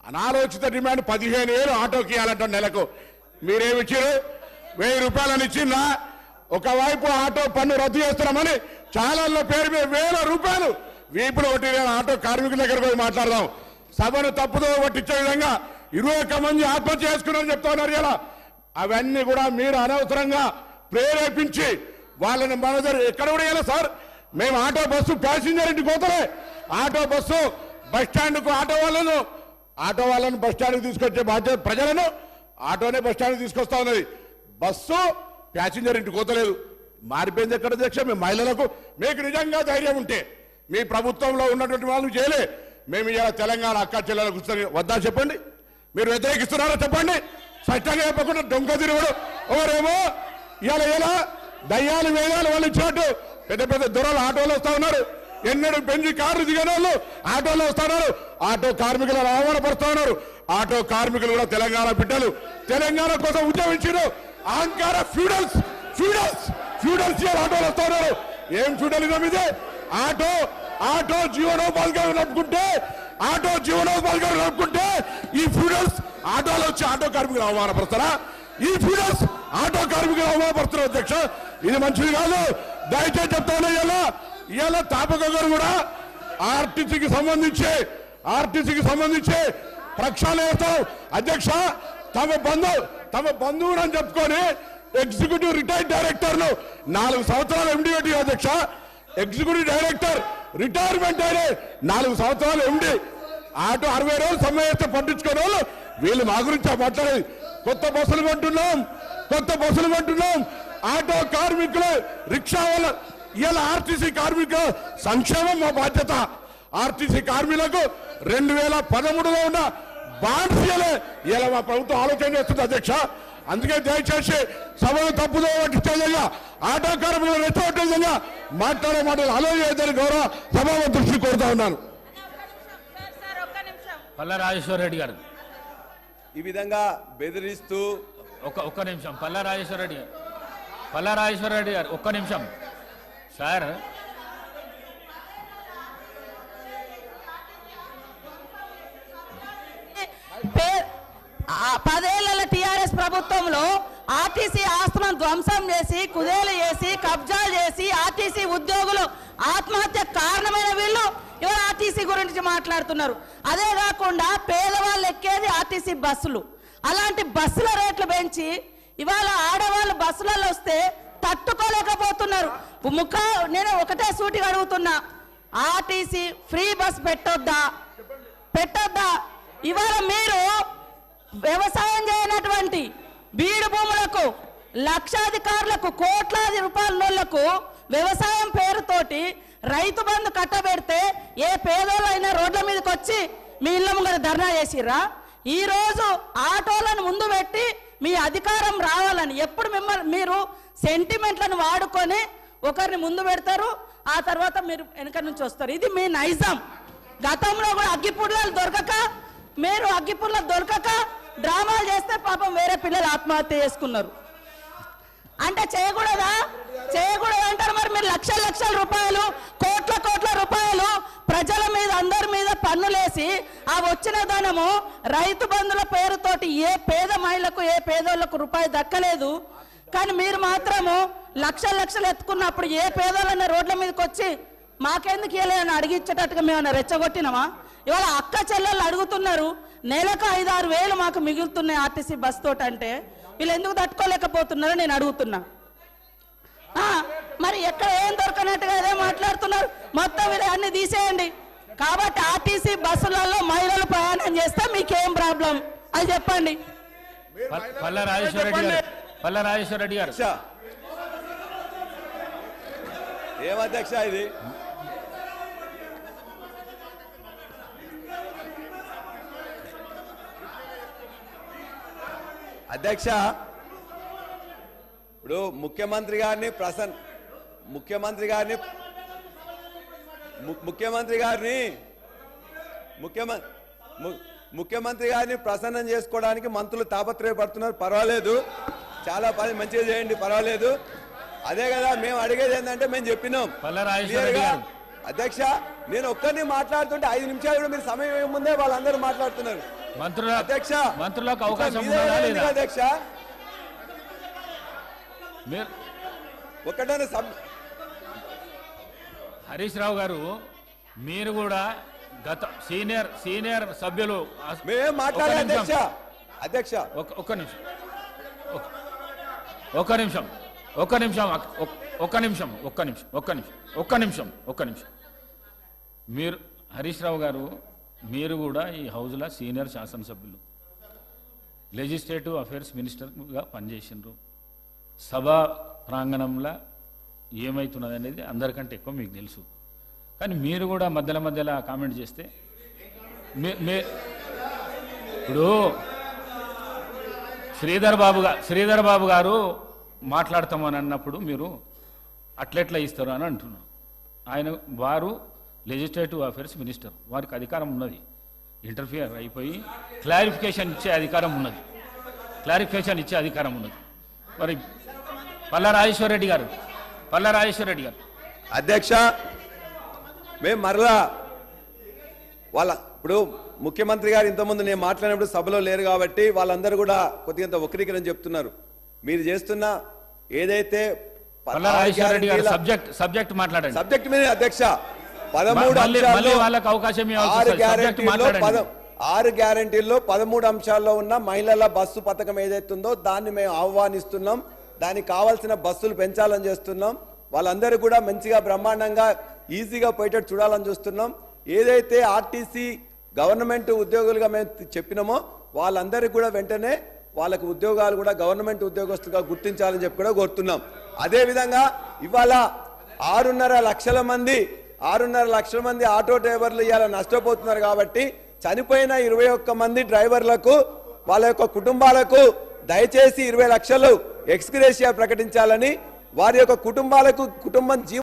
అనాలోచిత డిమాండ్ 15,000 ఆటోకి ఇవ్వాలంట నెలకు. మీరేమి ఇచ్చారు? 1000 రూపాయలని ఇచ్చిందా? ఒకవైపు ఆటో పన్ను రద్దు చేస్తున్నామని ఛానల్లో పేరు మీద 1000 రూపాయలు వీపులు కొట్టి ఆటో కార్మికుల దగ్గరకు పోయి మాట్లాడదాం. సభను తప్పుదో పట్టించే విధంగా 21 మంది ఆత్మహత్య చేసుకున్నారని చెప్తా ఉన్నారు. ఇలా అవన్నీ కూడా మీరు అనవసరంగా ప్రేరేపించి వాళ్ళని మన దగ్గర ఎక్కడ కూడా ఇలా సార్ మేము ఆటో బస్సు ప్యాసింజర్ ఇంటికి పోతారే, ఆటో బస్సు బస్ స్టాండ్కు ఆటో వాళ్ళను బస్ స్టాండ్కి తీసుకొచ్చే బాధ్యత ప్రజలను ఆటోనే బస్ స్టాండ్కి తీసుకొస్తా ఉన్నది. బస్సు ప్యాసింజర్ ఇంటికి పోతలేదు. మారిపోయింది ఎక్కడ అధ్యక్ష? మేము మహిళలకు మీకు నిజంగా ధైర్యం ఉంటే మీ ప్రభుత్వంలో ఉన్నటువంటి వాళ్ళు చేయలే. మేము ఇలా తెలంగాణ అక్క చెల్లెలకు వద్దా చెప్పండి. మీరు వ్యతిరేకిస్తున్నారో చెప్పండి. స్పష్టంగా చెప్పకుండా దొంగ తిరుగుడు ఎవరేమో ఇలా దయ్యాలు వేయాలి వాళ్ళు ఇచ్చినట్టు పెద్ద పెద్ద దొరలు ఆటోలో వస్తా ఉన్నారు. ఎన్నడూ పెంచి కార్లు దిగిన వాళ్ళు ఆటోలో వస్తున్నారు. ఆటో కార్మికులను అవమానపరుస్తా ఉన్నారు. ఆటో కార్మికులు కూడా తెలంగాణ బిడ్డలు, తెలంగాణ కోసం ఉద్యమించారు. అహంకార ఫ్యూడల్స్ ఆటోలు వస్తా ఉన్నారు. ఏం ఫ్యూడలిజం ఇదే? ఆటో జీవనోపాధిగా నడుపుకుంటే ఈ ఫ్యూడల్స్ ఆటోలో వచ్చి ఆటో కార్మికులు అవమానపరుస్తారా? ఈ ఫ్యూడల్స్ ఆటో కార్మికులు అవమానపరుస్తారు అధ్యక్ష. ఇది మంచిది కాదు. దయచేసి చెప్తా ఉన్నా ఇవాళ తాపక గారు కూడా ఆర్టీసీకి సంబంధించి ప్రక్షాళన చేస్తాం అధ్యక్ష. తమ బంధువులు అని చెప్పుకొని ఎగ్జిక్యూటివ్ రిటైర్డ్ డైరెక్టర్లు 4 సంవత్సరాలు ఎండి పెట్టి అధ్యక్ష. ఎగ్జిక్యూటివ్ డైరెక్టర్ రిటైర్మెంట్ అయినా 4 సంవత్సరాలు ఎండి. ఆటో 60 రోజులు సమ్మె చేస్తే పట్టించుకునే వాళ్ళు వీళ్ళు మా గురించి మాట్లాడేది. కొత్త బస్సులు కొంటున్నాం. ఆటో కార్మికులు, రిక్షా వాళ్ళ ఇలా ఆర్టీసీ కార్మికుల సంక్షేమం మా బాధ్యత. ఆర్టీసీ కార్మికులకు 2013లో ఉన్న బాండ్స్ ఇలా మా ప్రభుత్వం ఆలోచన చేస్తుంది అధ్యక్ష. అందుకే దయచేసి సభను తప్పుదో పట్టించే విధంగా, ఆటో కార్మికులు రెచ్చగొట్టే విధంగా మాట్లాడే మాటలు ఆలోచించని గౌరవ సభ దృష్టి కోరుతా ఉన్నాను. పల్లా రాజేశ్వర రెడ్డి గారు ఈ విధంగా బెదిరిస్తూ ఒక్క నిమిషం. పల్లా రాజేశ్వర రెడ్డి గారు ఒక్క నిమిషం సార్. పదేళ్ల టీఆర్ఎస్ ప్రభుత్వంలో ఆర్టీసీ ఆస్తులను ధ్వంసం చేసి, కుదేలు చేసి, కబ్జాలు చేసి ఆర్టీసీ ఉద్యోగులు ఆత్మహత్య కారణమైన వీళ్ళు ఇవాళ ఆర్టీసీ గురించి మాట్లాడుతున్నారు. అదే కాకుండా పేదవాళ్ళు ఎక్కేది ఆర్టీసీ బస్సులు. అలాంటి బస్సుల రేట్లు పెంచి ఇవాళ ఆడవాళ్ళు బస్సులలో వస్తే తట్టుకోలేకపోతున్నారు. నేను ఒకటే సూటిగా అడుగుతున్నా, ఆర్టీసీ ఫ్రీ బస్ పెట్టొద్దా? ఇవాళ మీరు వ్యవసాయం చేయనటువంటి బీడు భూములకు, లక్షాధికారులకు, కోట్లాది రూపాయలకు వ్యవసాయం పేరుతోటి రైతు బంధు కట్టబెడితే ఏ పేదోళ్ళైనా రోడ్ల మీదకి వచ్చి మీ ఇళ్ళ ముంగర ధర్నా చేసిర్రా? ఈ రోజు ఆటోలను ముందు పెట్టి మీ అధికారం రావాలని ఎప్పుడు మీరు సెంటిమెంట్లను వాడుకొని ఒకరిని ముందు పెడతారు, ఆ తర్వాత మీరు వెనక నుంచి వస్తారు. ఇది మీ నైజం. గతంలో కూడా అగ్గిపుల్లలు దొరకక డ్రామాలు చేస్తే పాపం వేరే పిల్లలు ఆత్మహత్య చేసుకున్నారు. అంటే చేయకూడదు అంటారు. మరి మీరు లక్షల రూపాయలు, కోట్ల రూపాయలు ప్రజల మీద, అందరి మీద పన్నులేసి ఆ వచ్చిన ధనము రైతు బంధుల పేరుతోటి ఏ పేద మహిళకు, ఏ పేదోళ్లకు రూపాయి దక్కలేదు. కానీ మీరు మాత్రము లక్షలు ఎత్తుకున్నప్పుడు ఏ పేదోళ్ళైనా రోడ్ల మీదకి వచ్చి మాకెందుకు ఇవ్వలేదని అడిగించేటట్టుగా మేమన్నా రెచ్చగొట్టినామా? ఇవాళ అక్క చెల్లెళ్ళు అడుగుతున్నారు, నెలకు 5-6 వేలు మాకు మిగులుతున్నాయి ఆర్టీసీ బస్ తోటి. అంటే వీళ్ళు ఎందుకు తట్టుకోలేకపోతున్నారో నేను అడుగుతున్నా. మరి ఎక్కడ ఏం దొరకనట్టుగా అదే మాట్లాడుతున్నారు. మొత్తం వీళ్ళు అన్ని తీసేయండి. కాబట్టి ఆర్టీసీ బస్సులలో మహిళలు ప్రయాణం చేస్తే మీకేం ప్రాబ్లం అది చెప్పండి. పల్లా రాజేశ్వర రెడ్డి గారు ఏమధ్యక్ష ఇది? అధ్యక్ష, ఇప్పుడు ముఖ్యమంత్రి గారిని ప్రసన్నం చేసుకోవడానికి మంత్రులు తాపత్రయపడుతున్నారు. పర్వాలేదు, చాలా పని మంచిగా చేయండి, పర్వాలేదు. అదే కదా మేము అడిగేది ఏంటంటే మేము చెప్పినాం అధ్యక్ష. నేను ఒక్కరిని మాట్లాడుతుంటే 5 నిమిషాలు కూడా మీరు సమయం ముందే వాళ్ళందరూ మాట్లాడుతున్నారు. అధ్యక్ష మంత్రులకు అవకాశం మీదే ఉన్నదా ఉంది లేదా? అధ్యక్ష మీరు ఒకటనే హరీష్ రావు గారు మీరు కూడా గత సీనియర్ సభ్యులు మేమేం మాట్లాడే అధ్యక్ష అధ్యక్ష ఒక్క నిమిషం ఒక్క నిమిషం ఒక్క నిమిషం ఒక్క నిమిషం ఒక్క నిమిషం ఒక్క నిమిషం ఒక్క నిమిషం ఒక్క నిమిషం మీరు హరీష్ రావు గారు మీరు కూడా ఈ హౌజ్లో సీనియర్ శాసనసభ్యులు లెజిస్లేటివ్ అఫైర్స్ మినిస్టర్గా పనిచేసినారు సభా ప్రాంగణంలో ఏమవుతున్నది అనేది అందరికంటే ఎక్కువ మీకు తెలుసు కానీ మీరు కూడా మధ్యలో కామెంట్ చేస్తే ఇప్పుడు శ్రీధర్ బాబు గారు మాట్లాడతామని అన్నప్పుడు మీరు అట్లెట్లా ఇస్తారు అని అంటున్నారు. వారు లెజిస్లేటివ్ అఫైర్స్ మినిస్టర్, వారికి అధికారం ఉన్నది, ఇంటర్ఫియర్ అయిపోయి క్లారిఫికేషన్ ఇచ్చే అధికారం ఉన్నది. మరి పల్లా రాజేశ్వర రెడ్డి గారు అధ్యక్ష మేము మరలా ఇప్పుడు ముఖ్యమంత్రి గారు ఇంతకుముందు నేను మాట్లాడినప్పుడు సభలో లేరు కాబట్టి వాళ్ళందరూ కూడా కొద్దిగా వక్రీకరణ చెప్తున్నారు. మీరు చేస్తున్న ఏదైతే పల్లా రాజేశ్వర రెడ్డి గారు సబ్జెక్ట్ మాట్లాడండి. సబ్జెక్ట్ మీద అధ్యక్ష 13 వాళ్ళకి అవకాశం 6 గ్యారంటీల్లో 13 అంశాల్లో ఉన్న మహిళల బస్సు పథకం ఏదైతుందో దాన్ని మేము ఆహ్వానిస్తున్నాం. దానికి కావాల్సిన బస్సులు పెంచాలని చేస్తున్నాం. వాళ్ళందరూ కూడా మంచిగా బ్రహ్మాండంగా ఈజీగా పోయేటట్టు చూడాలని చూస్తున్నాం. ఏదైతే ఆర్టీసీ గవర్నమెంట్ ఉద్యోగులుగా మేము చెప్పినామో వాళ్ళందరికీ కూడా వెంటనే వాళ్ళకు ఉద్యోగాలు కూడా గవర్నమెంట్ ఉద్యోగస్తులుగా గుర్తించాలని చెప్పి కూడా కోరుతున్నాం. అదేవిధంగా ఇవాళ 6.5 లక్షల మంది ఆటో డ్రైవర్లు ఇవాళ నష్టపోతున్నారు కాబట్టి చనిపోయిన 21 మంది డ్రైవర్లకు వాళ్ళ యొక్క కుటుంబాలకు దయచేసి 20 లక్షలు ఎక్స్గ్రేషియా ప్రకటించాలని, వారి యొక్క కుటుంబాలకు కుటుంబం